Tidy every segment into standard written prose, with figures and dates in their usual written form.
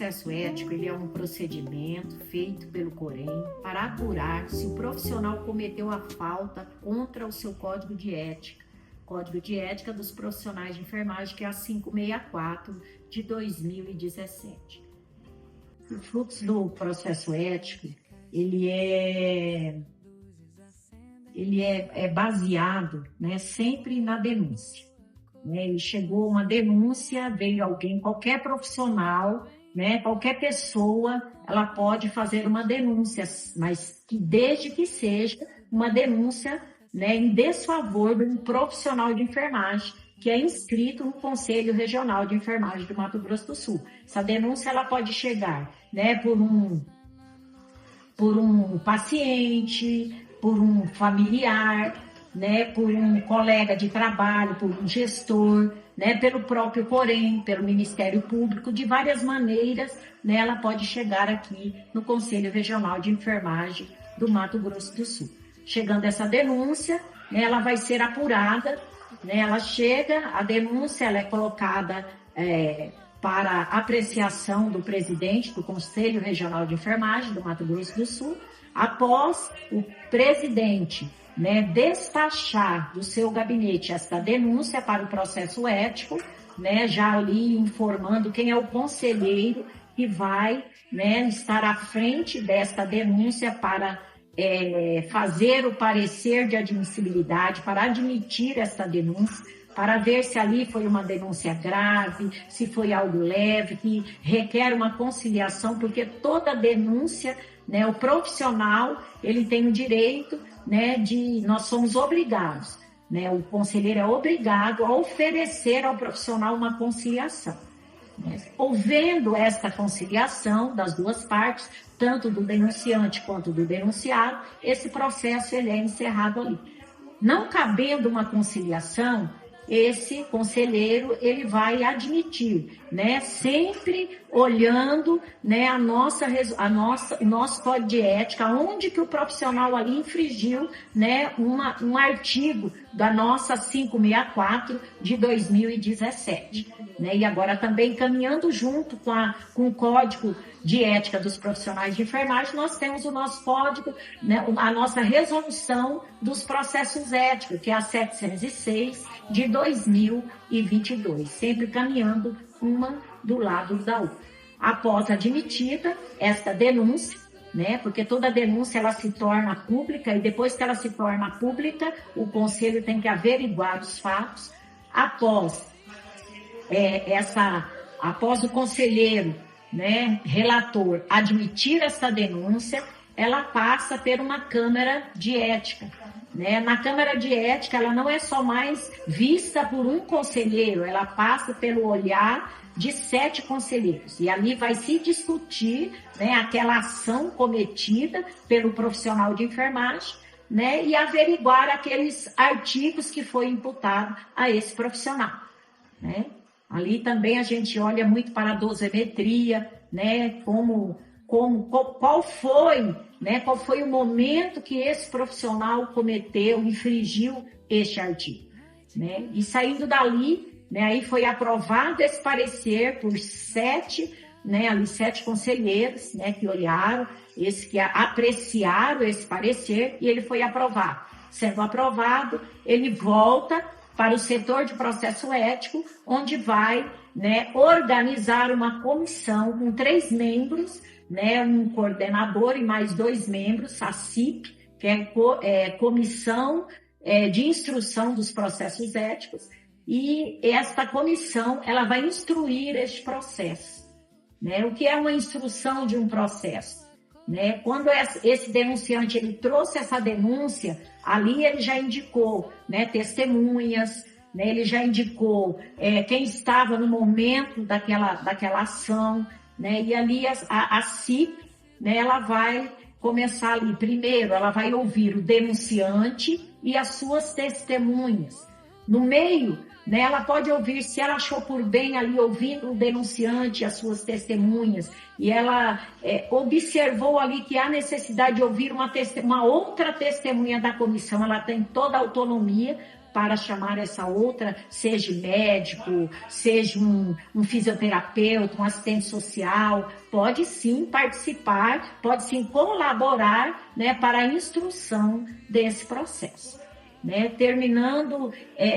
processo ético ele é um procedimento feito pelo Corém para apurar se o profissional cometeu a falta contra o seu Código de Ética dos Profissionais de Enfermagem, que é a 564 de 2017. O fluxo do processo ético ele é baseado, né, sempre na denúncia. Né? Chegou uma denúncia, veio alguém, qualquer profissional, né, qualquer pessoa, ela pode fazer uma denúncia, mas desde que seja uma denúncia, né, em desfavor de um profissional de enfermagem que é inscrito no Conselho Regional de Enfermagem do Mato Grosso do Sul. Essa denúncia ela pode chegar, né, por um paciente, por um familiar, né, por um colega de trabalho, por um gestor, né, pelo próprio Corém, pelo Ministério Público, de várias maneiras, né, ela pode chegar aqui no Conselho Regional de Enfermagem do Mato Grosso do Sul. Chegando essa denúncia, né, ela vai ser apurada, né, ela chega, a denúncia ela é colocada para apreciação do presidente do Conselho Regional de Enfermagem do Mato Grosso do Sul, após o presidente, né, despachar do seu gabinete esta denúncia para o processo ético, né, já ali informando quem é o conselheiro que vai, né, estar à frente desta denúncia para fazer o parecer de admissibilidade, para admitir esta denúncia, para ver se ali foi uma denúncia grave, se foi algo leve, que requer uma conciliação, porque toda denúncia, né, o profissional, ele tem o direito, né, nós somos obrigados, né, o conselheiro é obrigado a oferecer ao profissional uma conciliação. Né? Ouvendo esta conciliação das duas partes, tanto do denunciante quanto do denunciado, esse processo ele é encerrado ali. Não cabendo uma conciliação, esse conselheiro ele vai admitir, né, sempre olhando, né, o nosso código de ética, onde que o profissional ali infringiu, né, um artigo da nossa 564 de 2017. Né, e agora também caminhando junto com o Código de Ética dos Profissionais de Enfermagem, nós temos o nosso código, né, a nossa resolução dos processos éticos, que é a 706 de 2022, sempre caminhando uma do lado da outra. Após admitida esta denúncia, né, porque toda denúncia ela se torna pública, e depois que ela se torna pública, o conselho tem que averiguar os fatos. Após o conselheiro, né, relator admitir essa denúncia, ela passa por uma Câmara de Ética. Né? Na Câmara de Ética, ela não é só mais vista por um conselheiro, ela passa pelo olhar de 7 conselheiros. E ali vai se discutir, né, aquela ação cometida pelo profissional de enfermagem, né, e averiguar aqueles artigos que foi imputado a esse profissional. Né? Ali também a gente olha muito para a dosimetria, né, qual foi o momento que esse profissional infringiu este artigo. Né? E saindo dali, né, aí foi aprovado esse parecer por 7 conselheiros, né, que olharam, que apreciaram esse parecer, e ele foi aprovado. Sendo aprovado, ele volta para o setor de processo ético, onde vai, né, organizar uma comissão com 3 membros, né, um coordenador e mais 2 membros, a CIP, que é Comissão de Instrução dos Processos Éticos, e esta comissão ela vai instruir este processo. Né? O que é uma instrução de um processo? Né? Quando esse denunciante ele trouxe essa denúncia, ali ele já indicou, né, testemunhas, né, ele já indicou quem estava no momento daquela ação, né, e ali a CIP, né, ela vai começar ali, primeiro ela vai ouvir o denunciante e as suas testemunhas. No meio, né, ela pode ouvir, se ela achou por bem ali, ouvindo o denunciante e as suas testemunhas, e ela observou ali que há necessidade de ouvir uma outra testemunha da comissão, ela tem toda a autonomia, para chamar essa outra, seja médico, seja um fisioterapeuta, um assistente social, pode sim participar, pode sim colaborar, né, para a instrução desse processo. Né? Terminando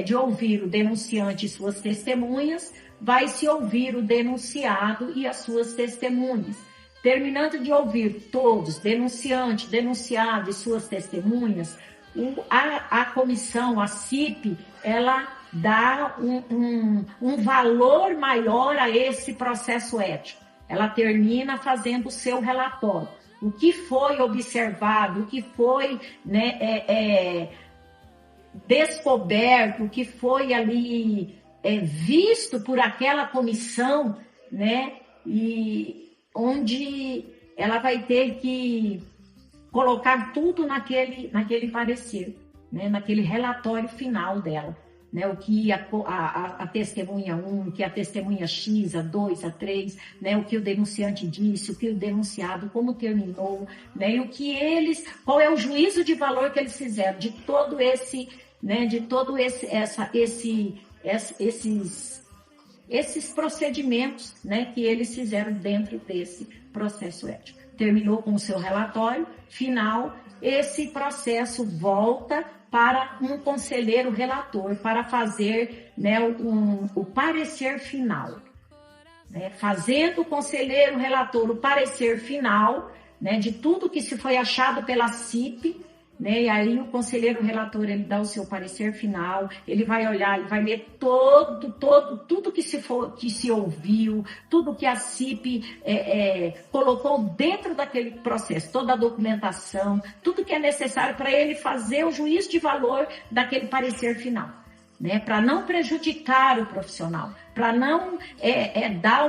de ouvir o denunciante e suas testemunhas, vai se ouvir o denunciado e as suas testemunhas. Terminando de ouvir todos, denunciante, denunciado e suas testemunhas, a comissão, a CIP, ela dá um valor maior a esse processo ético. Ela termina fazendo o seu relatório. O que foi observado, o que foi, né, descoberto, o que foi ali visto por aquela comissão, né, e onde ela vai ter que colocar tudo naquele parecer, né, naquele relatório final dela, né, o que a testemunha 1, o que a testemunha X, a 2, a 3, né, o que o denunciante disse, o que o denunciado, como terminou, né, e o que qual é o juízo de valor que eles fizeram de todo esse, né, esses procedimentos, né, que eles fizeram dentro desse processo ético. Terminou com o seu relatório final, esse processo volta para um conselheiro relator para fazer, né, o parecer final. Né? Fazendo o conselheiro relator o parecer final, né, de tudo que se foi achado pela CIP, né? E aí o conselheiro relator, ele dá o seu parecer final, ele vai olhar, ele vai ler tudo que se ouviu, tudo que a CIP colocou dentro daquele processo, toda a documentação, tudo que é necessário para ele fazer o juízo de valor daquele parecer final, né? Para não prejudicar o profissional, para não dar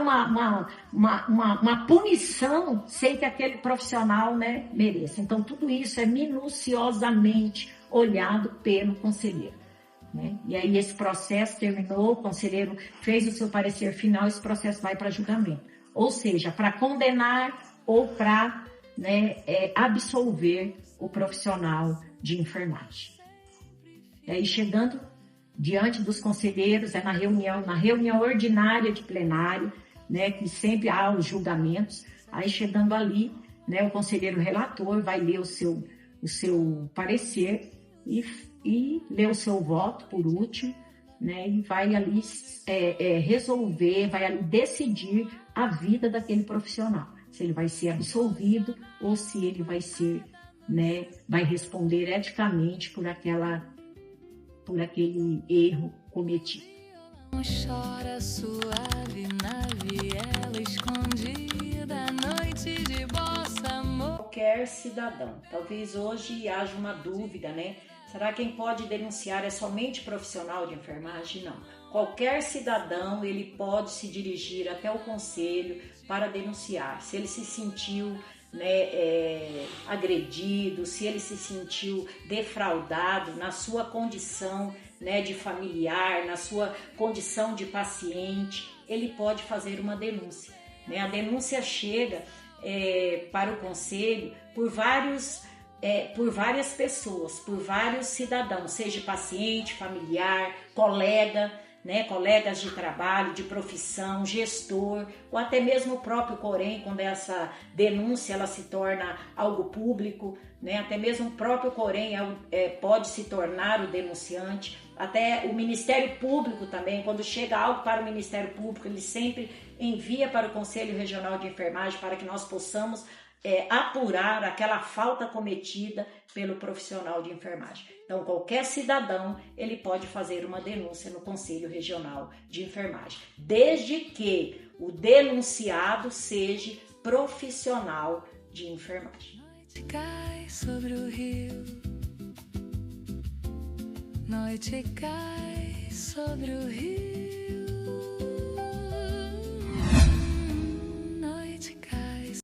uma punição sem que aquele profissional, né, mereça. Então, tudo isso é minuciosamente olhado pelo conselheiro. Né? E aí esse processo terminou, o conselheiro fez o seu parecer final, esse processo vai para julgamento. Ou seja, para condenar ou para, né, absolver o profissional de enfermagem. E aí chegando diante dos conselheiros, na reunião ordinária de plenário, né, que sempre há os julgamentos, aí chegando ali, né, o conselheiro relator vai ler o seu parecer e ler o seu voto por último, né, e vai ali resolver, vai ali decidir a vida daquele profissional, se ele vai ser absolvido ou se ele vai ser, né, vai responder eticamente por aquele erro cometido. Chora suave na viela escondida, noite de bossa, amor. Qualquer cidadão, talvez hoje haja uma dúvida, né? Será que quem pode denunciar é somente profissional de enfermagem? Não. Qualquer cidadão, ele pode se dirigir até o conselho para denunciar. Se ele se sentiu, né, agredido, se ele se sentiu defraudado na sua condição, né, de familiar, na sua condição de paciente, ele pode fazer uma denúncia. Né? A denúncia chega para o conselho por várias pessoas, por vários cidadãos, seja paciente, familiar, colega, né, colegas de trabalho, de profissão, gestor, ou até mesmo o próprio Corém, quando essa denúncia ela se torna algo público, né, até mesmo o próprio Corém pode se tornar o denunciante, até o Ministério Público também, quando chega algo para o Ministério Público, ele sempre envia para o Conselho Regional de Enfermagem para que nós possamos apurar aquela falta cometida pelo profissional de enfermagem. Então, qualquer cidadão, ele pode fazer uma denúncia no Conselho Regional de Enfermagem, desde que o denunciado seja profissional de enfermagem. Noite cai sobre o rio, noite cai sobre o rio.